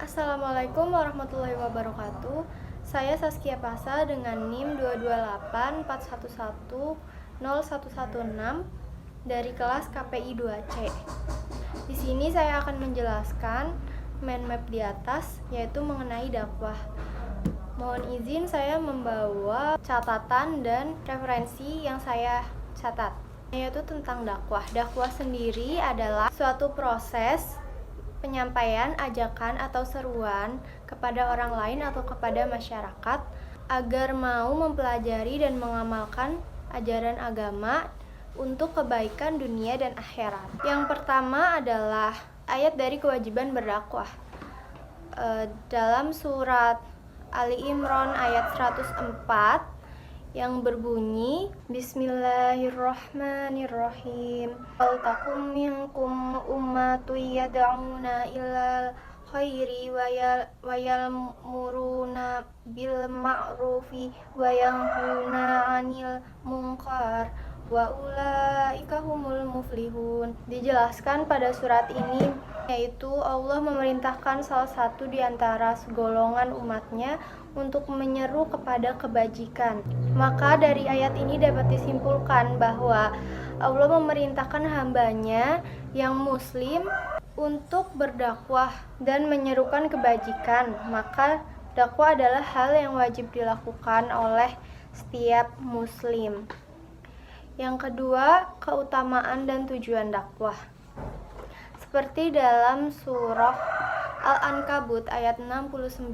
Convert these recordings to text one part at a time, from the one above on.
Assalamualaikum warahmatullahi wabarakatuh. Saya Saskia Pasa dengan NIM 22841101116 dari kelas KPI 2C. Di sini saya akan menjelaskan mind map di atas, yaitu mengenai dakwah. Mohon izin saya membawa catatan dan referensi yang saya catat, yaitu tentang dakwah. Dakwah sendiri adalah suatu proses penyampaian ajakan atau seruan kepada orang lain atau kepada masyarakat agar mau mempelajari dan mengamalkan ajaran agama untuk kebaikan dunia dan akhirat. Yang pertama adalah ayat dari kewajiban berdakwah. Dalam surat Ali Imran ayat 104 yang berbunyi Bismillahirrahmanirrahim. Wal takum minkum ummatun yad'una ilal khairi wa yalmuruna bil ma'rufi wa yanhuna 'anil munkar wa ulaika humul muflihun. Dijelaskan pada surat ini yaitu Allah memerintahkan salah satu di antara segolongan umatnya untuk menyeru kepada kebajikan. Maka dari ayat ini dapat disimpulkan bahwa Allah memerintahkan hambanya yang muslim untuk berdakwah dan menyerukan kebajikan. Maka dakwah adalah hal yang wajib dilakukan oleh setiap muslim. Yang kedua, keutamaan dan tujuan dakwah. Seperti dalam surah Al-Ankabut ayat 69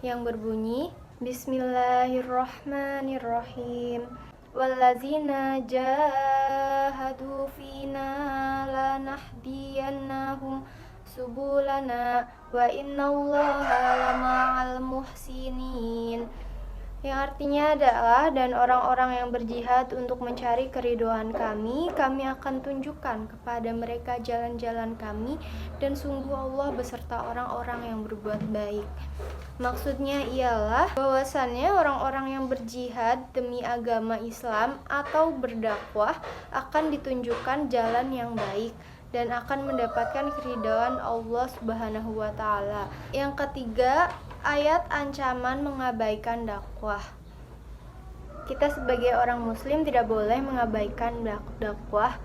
yang berbunyi Bismillahirrahmanirrahim. Wallazina jahadu fina lanahdiyannahum subulana wa innallaha lama'al muhsinin. Yang artinya adalah, dan orang-orang yang berjihad untuk mencari keridhaan kami akan tunjukkan kepada mereka jalan-jalan kami, dan sungguh Allah beserta orang-orang yang berbuat baik. Maksudnya ialah bahwasannya orang-orang yang berjihad demi agama Islam atau berdakwah akan ditunjukkan jalan yang baik dan akan mendapatkan keridhaan Allah Subhanahu wa Ta'ala. Yang ketiga, ayat ancaman mengabaikan dakwah. Kita sebagai orang muslim tidak boleh mengabaikan dakwah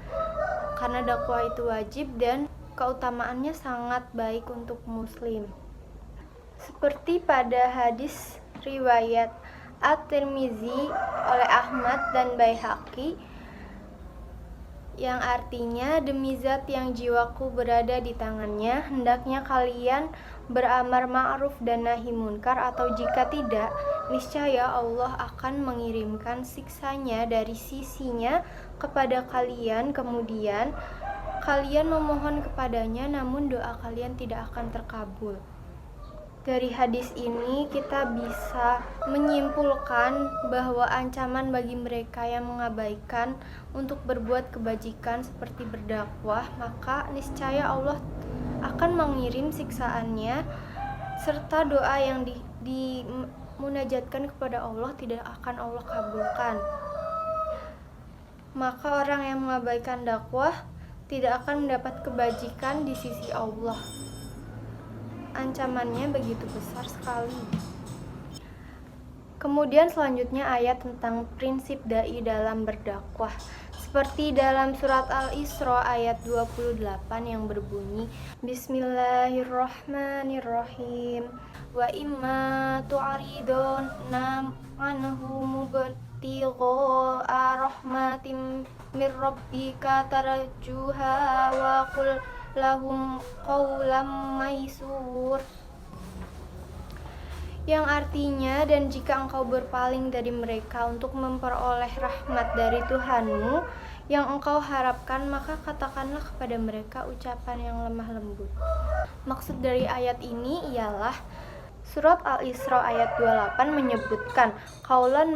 karena dakwah itu wajib dan keutamaannya sangat baik untuk muslim. Seperti pada hadis riwayat At-Tirmizi oleh Ahmad dan Baihaqi yang artinya, demi zat yang jiwaku berada di tangannya, hendaknya kalian beramar ma'ruf dan nahi munkar, atau jika tidak, niscaya Allah akan mengirimkan siksanya dari sisinya kepada kalian, kemudian kalian memohon kepadanya namun doa kalian tidak akan terkabul. Dari hadis ini kita bisa menyimpulkan bahwa ancaman bagi mereka yang mengabaikan untuk berbuat kebajikan seperti berdakwah, maka niscaya Allah akan mengirim siksaannya, serta doa yang dimunajatkan kepada Allah tidak akan Allah kabulkan. Maka orang yang mengabaikan dakwah tidak akan mendapat kebajikan di sisi Allah. Ancamannya begitu besar sekali. Kemudian selanjutnya ayat tentang prinsip dai dalam berdakwah. Seperti dalam surat Al-Isra ayat 28 yang berbunyi Bismillahirrahmanirrahim. Wa imma tu'ariduna anhu mubtigha'a rahmatim mir rabbika tarjuha wa qul lahum qawlam maisur. Yang artinya, dan jika engkau berpaling dari mereka untuk memperoleh rahmat dari Tuhanmu yang engkau harapkan, maka katakanlah kepada mereka ucapan yang lemah lembut. Maksud dari ayat ini ialah surat Al-Isra ayat 28 menyebutkan qaulan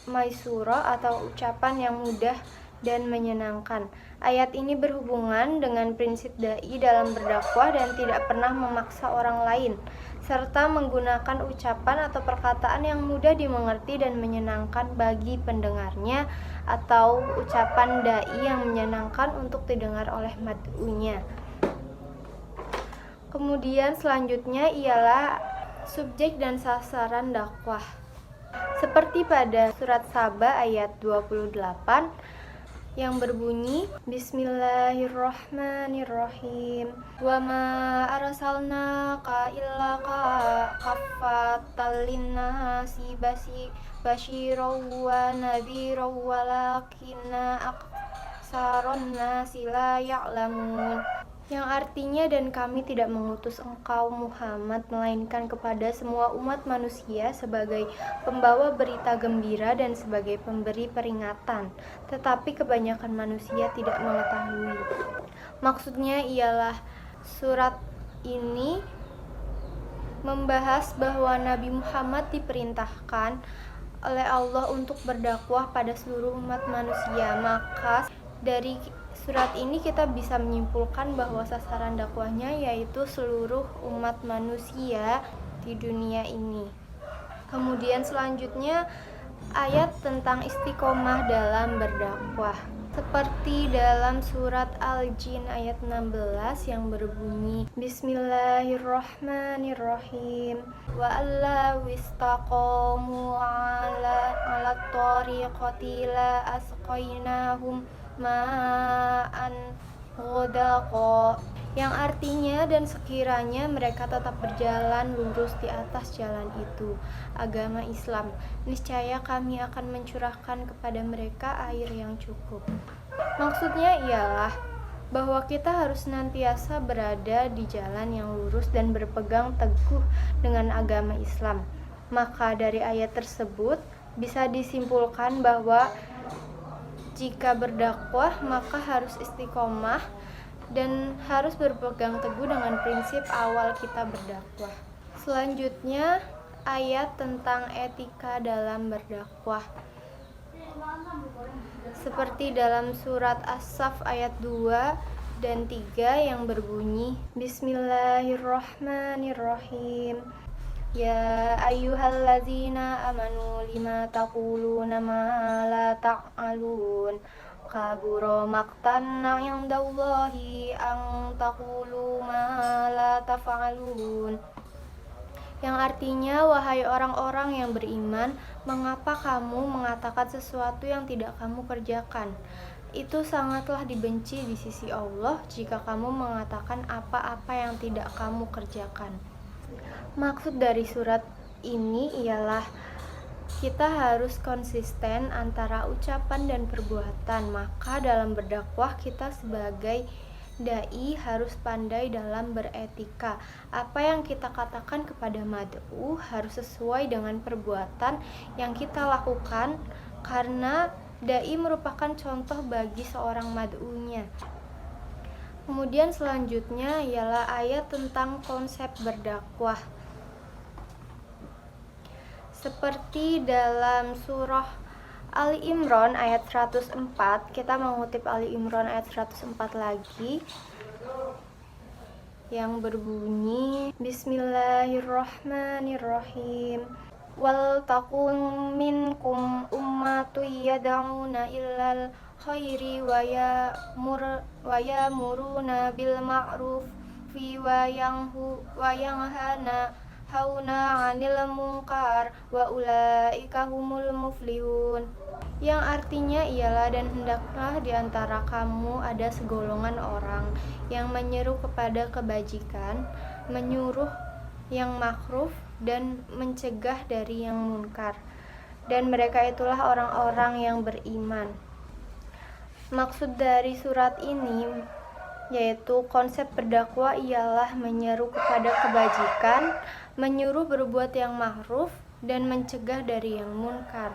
maisura atau ucapan yang mudah dan menyenangkan. Ayat ini berhubungan dengan prinsip dai dalam berdakwah dan tidak pernah memaksa orang lain, serta menggunakan ucapan atau perkataan yang mudah dimengerti dan menyenangkan bagi pendengarnya, atau ucapan dai yang menyenangkan untuk didengar oleh mad'unya. Kemudian selanjutnya ialah subjek dan sasaran dakwah. Seperti pada surat Saba ayat 28 yang berbunyi Bismillahirrahmanirrahim wa ma arsalnaka illa kaffatan linnasi basyiran wa nadhiran walakinna aksaron nasi la ya'lamun, yang artinya, dan kami tidak mengutus engkau Muhammad melainkan kepada semua umat manusia sebagai pembawa berita gembira dan sebagai pemberi peringatan, tetapi kebanyakan manusia tidak mengetahui. Maksudnya ialah surat ini membahas bahwa Nabi Muhammad diperintahkan oleh Allah untuk berdakwah pada seluruh umat manusia. Maka dari surat ini kita bisa menyimpulkan bahwa sasaran dakwahnya yaitu seluruh umat manusia di dunia ini. Kemudian selanjutnya ayat tentang istiqomah dalam berdakwah. Seperti dalam surat Al-Jin ayat 16 yang berbunyi Bismillahirrahmanirrahim wa alla wistaqamu ala tariqati la asqainahum ma'an ghodaqo, yang artinya, dan sekiranya mereka tetap berjalan lurus di atas jalan itu, agama Islam, niscaya kami akan mencurahkan kepada mereka air yang cukup. Maksudnya ialah bahwa kita harus senantiasa berada di jalan yang lurus dan berpegang teguh dengan agama Islam. Maka dari ayat tersebut bisa disimpulkan bahwa jika berdakwah maka harus istiqomah dan harus berpegang teguh dengan prinsip awal kita berdakwah. Selanjutnya ayat tentang etika dalam berdakwah. Seperti dalam surat As-Saff ayat 2 dan 3 yang berbunyi Bismillahirrahmanirrahim Ya ayyuhallazina amanu lima taquluna ma la ta'alun kabura maqtan 'indallahi an taqulu ma la taf'alun, yang artinya, wahai orang-orang yang beriman, mengapa kamu mengatakan sesuatu yang tidak kamu kerjakan? Itu sangatlah dibenci di sisi Allah jika kamu mengatakan apa-apa yang tidak kamu kerjakan. Maksud dari surat ini ialah kita harus konsisten antara ucapan dan perbuatan. Maka dalam berdakwah kita sebagai dai harus pandai dalam beretika. Apa yang kita katakan kepada mad'u harus sesuai dengan perbuatan yang kita lakukan, karena dai merupakan contoh bagi seorang mad'unya. Kemudian selanjutnya ialah ayat tentang konsep berdakwah. Seperti dalam surah Ali Imran ayat 104, kita mengutip Ali Imran ayat 104 lagi yang berbunyi Bismillahirrahmanirrahim wal takum minkum ummatu yad'una illal khairi wa ya'muruna bil ma'ruf wa yanhana hauna 'anil munkar wa ulaika humul muflihun, yang artinya ialah, dan hendaklah di antara kamu ada segolongan orang yang menyeru kepada kebajikan, menyuruh yang makruf, dan mencegah dari yang munkar, dan mereka itulah orang-orang yang beriman. Maksud dari surat ini yaitu konsep berdakwah ialah menyeru kepada kebajikan, menyuruh berbuat yang ma'ruf, dan mencegah dari yang munkar.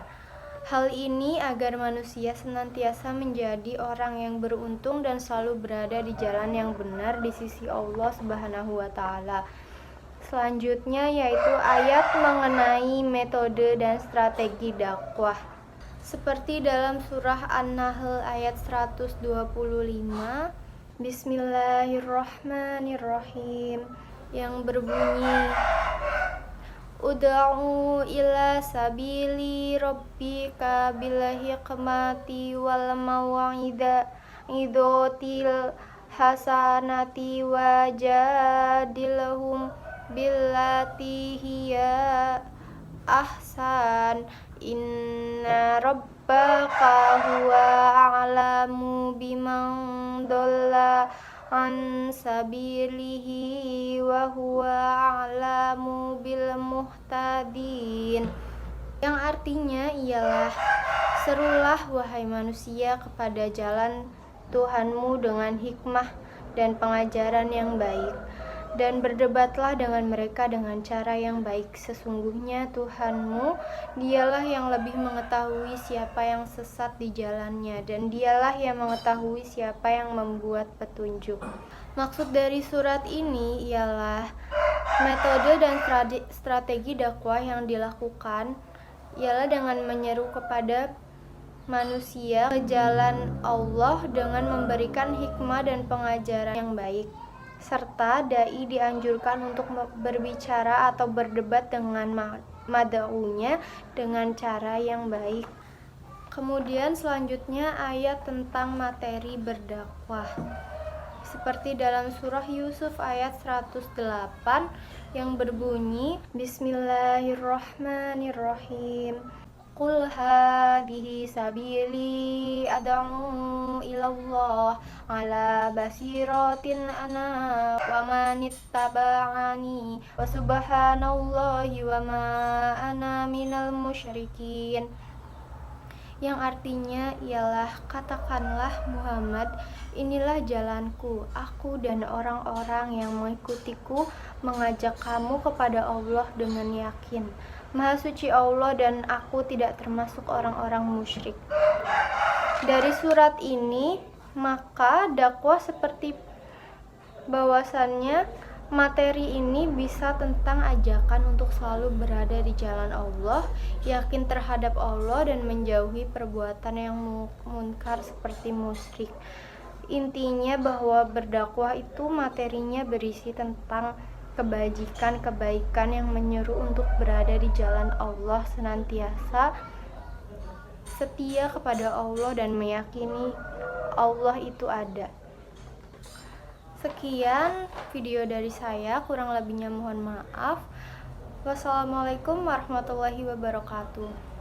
Hal ini agar manusia senantiasa menjadi orang yang beruntung dan selalu berada di jalan yang benar di sisi Allah Subhanahu wa Ta'ala. Selanjutnya yaitu ayat mengenai metode dan strategi dakwah. Seperti dalam surah An-Nahl ayat 125, Bismillahirrahmanirrahim, yang berbunyi Ud'u ila sabili rabbika bil hikmati wal mau'izatil hasanati wajadilhum billati hiya ahsan inna rabbaka huwa a'lamu biman dhalla an sabilihi wa huwa a'lamu bil muhtadin, yang artinya ialah, serulah wahai manusia kepada jalan Tuhanmu dengan hikmah dan pengajaran yang baik, dan berdebatlah dengan mereka dengan cara yang baik. Sesungguhnya Tuhanmu, dialah yang lebih mengetahui siapa yang sesat di jalannya, dan dialah yang mengetahui siapa yang membuat petunjuk. Maksud dari surat ini ialah metode dan strategi dakwah yang dilakukan ialah dengan menyeru kepada manusia ke jalan Allah dengan memberikan hikmah dan pengajaran yang baik, serta dai dianjurkan untuk berbicara atau berdebat dengan mad'unya dengan cara yang baik. Kemudian selanjutnya ayat tentang materi berdakwah, seperti dalam surah Yusuf ayat 108 yang berbunyi, Bismillahirrahmanirrahim. Qul hadhihi sabili ad'u ilallah ala basiratin ana wa manittaba'ani wa subhanallahi wa ma ana minal musyrikin, yang artinya ialah, katakanlah Muhammad, inilah jalanku, aku dan orang-orang yang mengikutiku mengajak kamu kepada Allah dengan yakin. Maha suci Allah dan aku tidak termasuk orang-orang musyrik. Dari surat ini, maka dakwah seperti bahwasannya materi ini bisa tentang ajakan untuk selalu berada di jalan Allah, yakin terhadap Allah, dan menjauhi perbuatan yang munkar seperti musyrik. Intinya bahwa berdakwah itu materinya berisi tentang kebajikan, kebaikan yang menyeru untuk berada di jalan Allah, senantiasa setia kepada Allah dan meyakini Allah itu ada. Sekian video dari saya, kurang lebihnya mohon maaf. Wassalamualaikum warahmatullahi wabarakatuh.